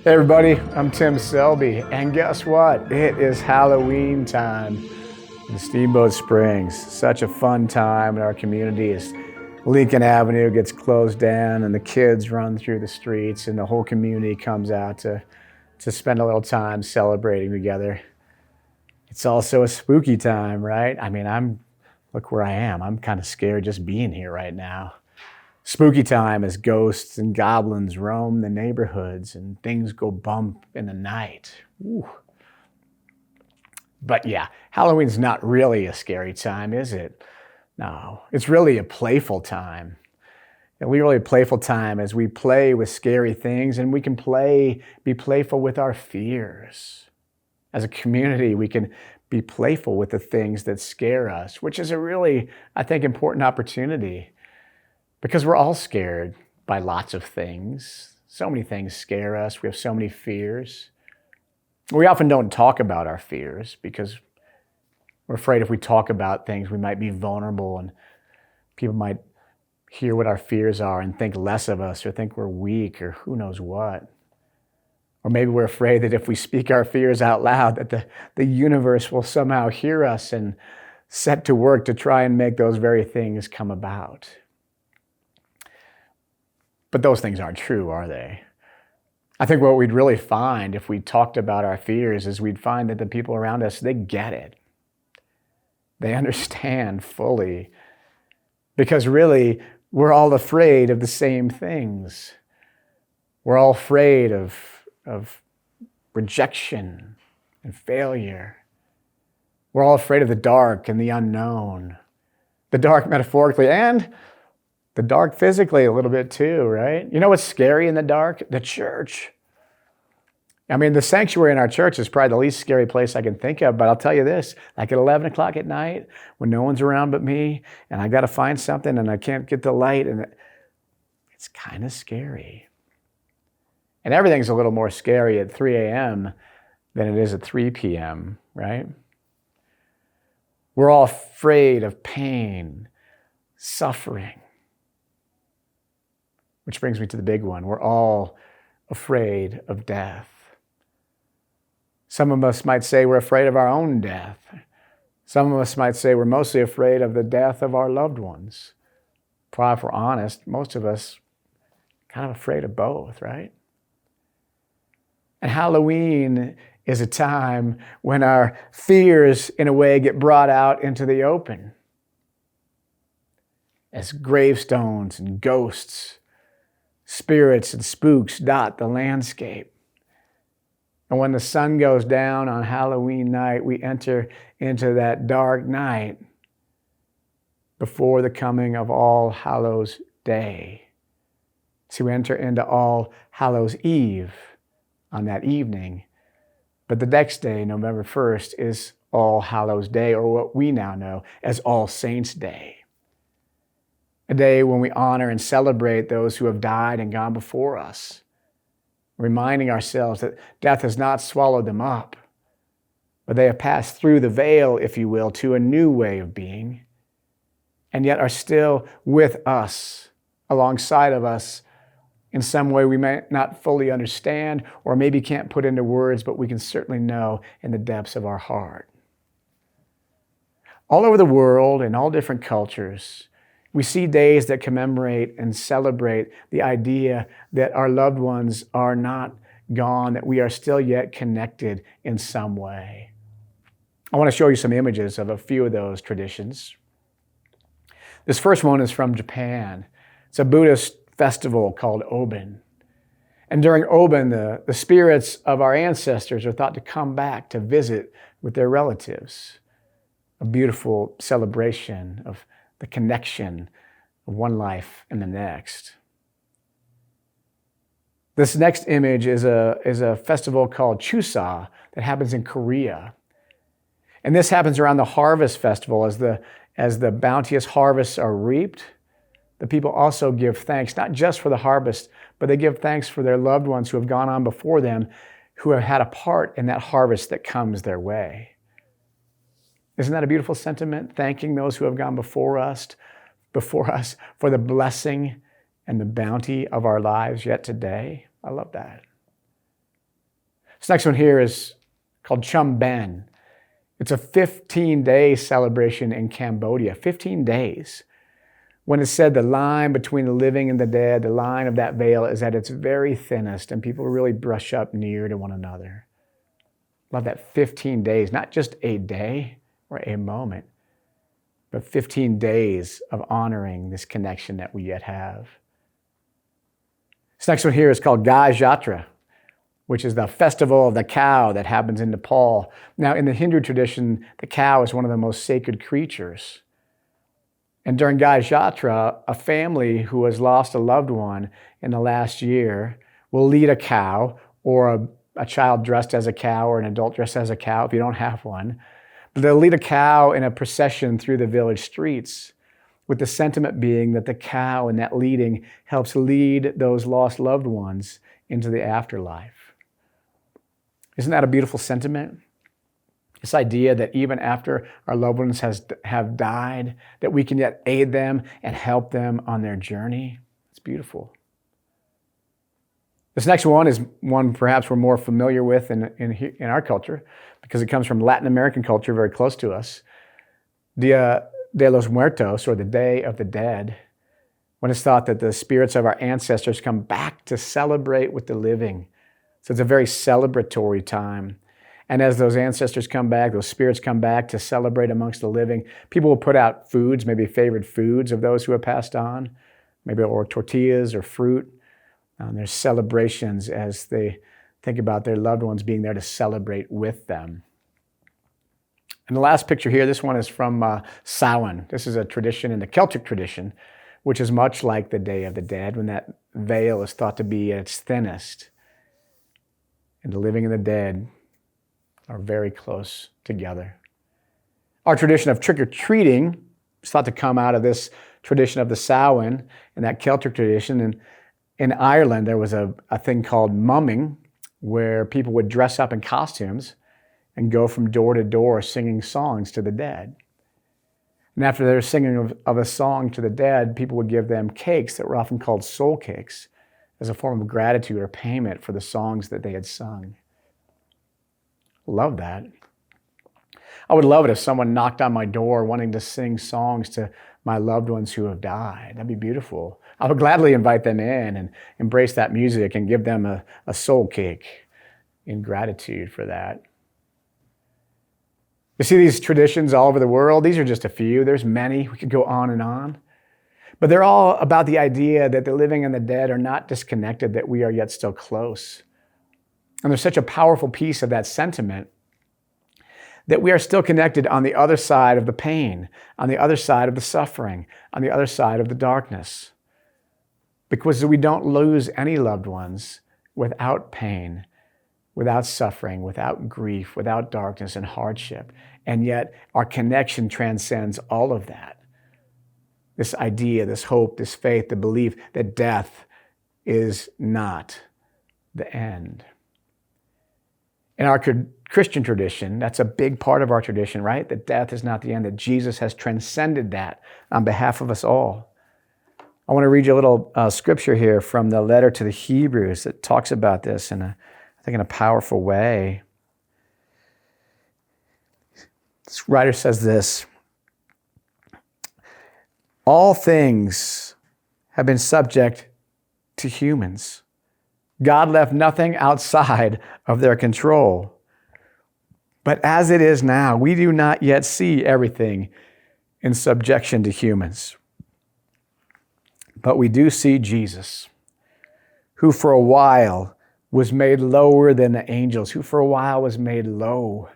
Hey everybody, I'm Tim Selby, and guess what? It is Halloween time in Steamboat Springs. Such a fun time in our community as Lincoln Avenue gets closed down and the kids run through the streets and the whole community comes out to spend a little time celebrating together. It's also a spooky time, right? Look where I am. I'm kind of scared just being here right now. Spooky time as ghosts and goblins roam the neighborhoods and things go bump in the night. Ooh. But yeah, Halloween's not really a scary time, is it? No, it's really a playful time. And we really a playful time as we play with scary things, and we can be playful with our fears. As a community, we can be playful with the things that scare us, which is a really, I think, important opportunity. Because we're all scared by lots of things. So many things scare us. We have so many fears. We often don't talk about our fears because we're afraid if we talk about things, we might be vulnerable and people might hear what our fears are and think less of us or think we're weak or who knows what. Or maybe we're afraid that if we speak our fears out loud, that the universe will somehow hear us and set to work to try and make those very things come about. But those things aren't true, are they? I think what we'd really find if we talked about our fears is we'd find that the people around us, they get it. They understand fully. Because really, we're all afraid of the same things. We're all afraid of rejection and failure. We're all afraid of the dark and the unknown. The dark metaphorically and the dark physically a little bit too, right? You know what's scary in the dark? The church. The sanctuary in our church is probably the least scary place I can think of, but I'll tell you this, like at 11 o'clock at night, when no one's around but me, and I got to find something and I can't get the light, and it's kind of scary. And everything's a little more scary at 3 a.m. than it is at 3 p.m., right? We're all afraid of pain, suffering. Which brings me to the big one. We're all afraid of death. Some of us might say we're afraid of our own death. Some of us might say we're mostly afraid of the death of our loved ones. Probably if we're honest, most of us kind of afraid of both, right? And Halloween is a time when our fears, in a way, get brought out into the open. As gravestones and ghosts, spirits and spooks dot the landscape. And when the sun goes down on Halloween night, we enter into that dark night before the coming of All Hallows Day. So we enter into All Hallows Eve on that evening. But the next day, November 1st, is All Hallows Day, or what we now know as All Saints Day. A day when we honor and celebrate those who have died and gone before us, reminding ourselves that death has not swallowed them up, but they have passed through the veil, if you will, to a new way of being, and yet are still with us, alongside of us, in some way we may not fully understand or maybe can't put into words, but we can certainly know in the depths of our heart. All over the world, in all different cultures, we see days that commemorate and celebrate the idea that our loved ones are not gone, that we are still yet connected in some way. I want to show you some images of a few of those traditions. This first one is from Japan. It's a Buddhist festival called Obon. And during Obon, the spirits of our ancestors are thought to come back to visit with their relatives. A beautiful celebration of the connection of one life and the next. This next image is a festival called Chuseok that happens in Korea. And this happens around the harvest festival. As the bounteous harvests are reaped, the people also give thanks, not just for the harvest, but they give thanks for their loved ones who have gone on before them, who have had a part in that harvest that comes their way. Isn't that a beautiful sentiment? Thanking those who have gone before us for the blessing and the bounty of our lives yet today. I love that. This next one here is called Chum Ben. It's a 15-day celebration in Cambodia, 15 days. When it's said the line between the living and the dead, the line of that veil is at its very thinnest, and people really brush up near to one another. Love that 15 days, not just a day or a moment, but 15 days of honoring this connection that we yet have. This next one here is called Gai Jatra, which is the festival of the cow that happens in Nepal. Now, in the Hindu tradition, the cow is one of the most sacred creatures. And during Gai Jatra, a family who has lost a loved one in the last year will lead a cow, or a child dressed as a cow, or an adult dressed as a cow if you don't have one. But they'll lead a cow in a procession through the village streets, with the sentiment being that the cow in that leading helps lead those lost loved ones into the afterlife. Isn't that a beautiful sentiment? This idea that even after our loved ones have died, that we can yet aid them and help them on their journey. It's beautiful. This next one is one perhaps we're more familiar with in our culture, because it comes from Latin American culture very close to us. Dia de los Muertos, or the Day of the Dead, when it's thought that the spirits of our ancestors come back to celebrate with the living. So it's a very celebratory time. And as those ancestors come back, those spirits come back to celebrate amongst the living, people will put out foods, maybe favorite foods of those who have passed on, maybe or tortillas or fruit. There's celebrations as they think about their loved ones being there to celebrate with them. And the last picture here, this one is from Samhain. This is a tradition in the Celtic tradition, which is much like the Day of the Dead, when that veil is thought to be at its thinnest. And the living and the dead are very close together. Our tradition of trick-or-treating is thought to come out of this tradition of the Samhain and that Celtic tradition. And in Ireland, there was a thing called mumming, where people would dress up in costumes and go from door to door singing songs to the dead. And after their singing of a song to the dead, people would give them cakes that were often called soul cakes, as a form of gratitude or payment for the songs that they had sung. Love that. I would love it if someone knocked on my door wanting to sing songs to my loved ones who have died. That'd be beautiful. I would gladly invite them in and embrace that music and give them a soul cake in gratitude for that. You see these traditions all over the world. These are just a few. There's many. We could go on and on. But they're all about the idea that the living and the dead are not disconnected, that we are yet still close. And there's such a powerful piece of that sentiment that we are still connected on the other side of the pain, on the other side of the suffering, on the other side of the darkness. Because we don't lose any loved ones without pain, without suffering, without grief, without darkness and hardship. And yet our connection transcends all of that. This idea, this hope, this faith, the belief that death is not the end. In our Christian tradition, that's a big part of our tradition, right? That death is not the end, that Jesus has transcended that on behalf of us all. I want to read you a little scripture here from the letter to the Hebrews that talks about this I think in a powerful way. This writer says this: all things have been subject to humans. God left nothing outside of their control. But as it is now, we do not yet see everything in subjection to humans. But we do see Jesus, who for a while was made lower than the angels, who for a while was made low,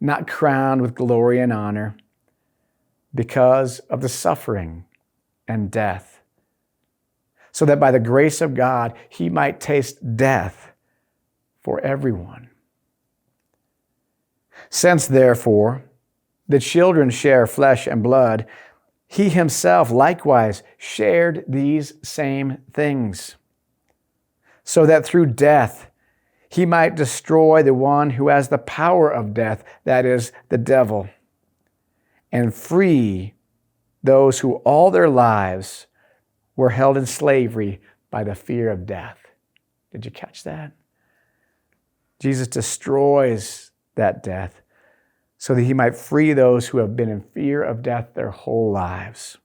not crowned with glory and honor, because of the suffering and death, so that by the grace of God, he might taste death for everyone. Since, therefore, the children share flesh and blood, he himself likewise shared these same things, so that through death he might destroy the one who has the power of death, that is, the devil, and free those who all their lives were held in slavery by the fear of death. Did you catch that? Jesus destroys that death so that he might free those who have been in fear of death their whole lives.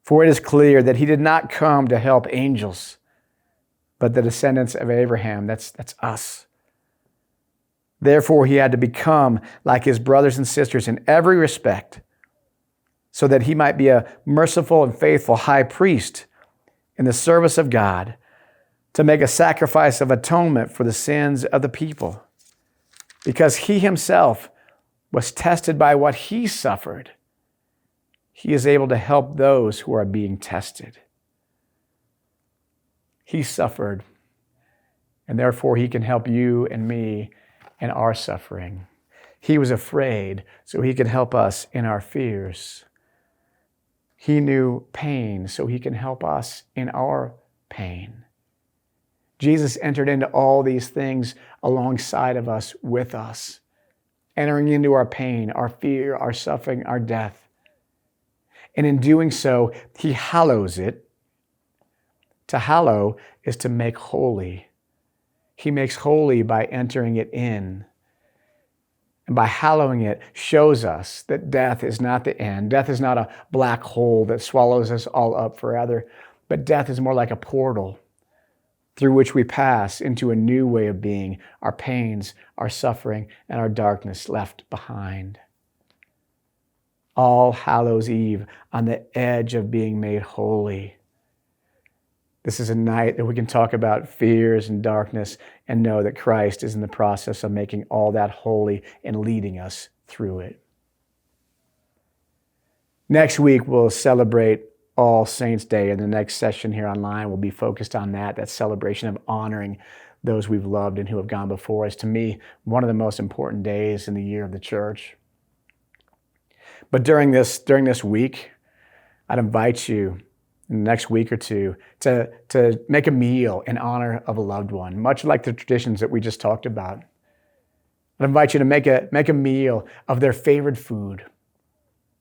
For it is clear that he did not come to help angels, but the descendants of Abraham. That's us. Therefore, he had to become like his brothers and sisters in every respect, so that he might be a merciful and faithful high priest in the service of God, to make a sacrifice of atonement for the sins of the people. Because he himself was tested by what he suffered, he is able to help those who are being tested. He suffered, and therefore he can help you and me in our suffering. He was afraid, so he can help us in our fears. He knew pain, so he can help us in our pain. Jesus entered into all these things alongside of us, with us, entering into our pain, our fear, our suffering, our death. And in doing so, he hallows it. To hallow is to make holy. He makes holy by entering it in. And by hallowing it, shows us that death is not the end. Death is not a black hole that swallows us all up forever, but death is more like a portal through which we pass into a new way of being, our pains, our suffering, and our darkness left behind. All Hallows Eve, on the edge of being made holy. This is a night that we can talk about fears and darkness and know that Christ is in the process of making all that holy and leading us through it. Next week, we'll celebrate All Saints' Day, and the next session here online will be focused on that celebration of honoring those we've loved and who have gone before us. To me, one of the most important days in the year of the church. But during this week, I'd invite you in the next week or two to make a meal in honor of a loved one, much like the traditions that we just talked about. I'd invite you to make a meal of their favorite food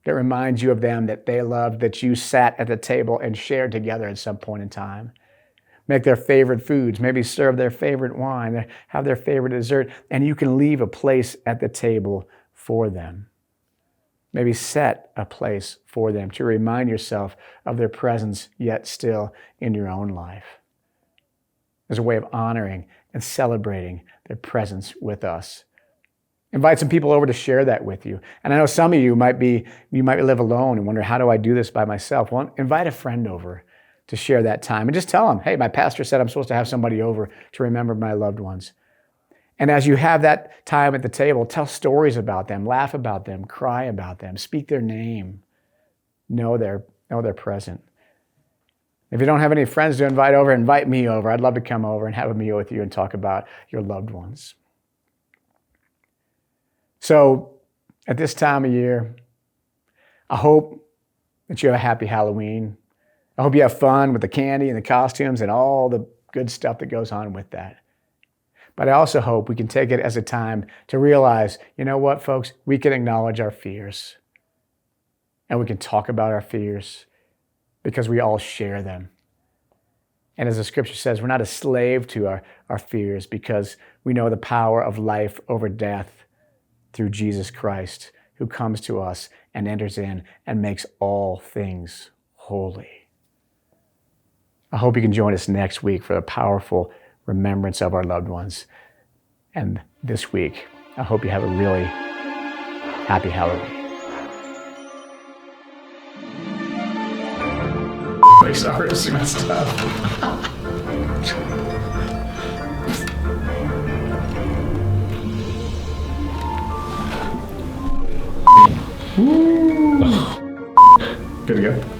that reminds you of them, that they loved, that you sat at the table and shared together at some point in time. Make their favorite foods, maybe serve their favorite wine, have their favorite dessert, and you can leave a place at the table for them. Maybe set a place for them to remind yourself of their presence yet still in your own life. As a way of honoring and celebrating their presence with us. Invite some people over to share that with you. And I know some of you might live alone and wonder, how do I do this by myself? Well, invite a friend over to share that time and just tell them, hey, my pastor said I'm supposed to have somebody over to remember my loved ones. And as you have that time at the table, tell stories about them, laugh about them, cry about them, speak their name, know they're present. If you don't have any friends to invite over, invite me over. I'd love to come over and have a meal with you and talk about your loved ones. So at this time of year, I hope that you have a happy Halloween. I hope you have fun with the candy and the costumes and all the good stuff that goes on with that. But I also hope we can take it as a time to realize, you know what, folks, we can acknowledge our fears. And we can talk about our fears because we all share them. And as the scripture says, we're not a slave to our fears because we know the power of life over death through Jesus Christ, who comes to us and enters in and makes all things holy. I hope you can join us next week for a powerful remembrance of our loved ones. And this week, I hope you have a really happy Halloween. Sorry, it's messed up. Good to go.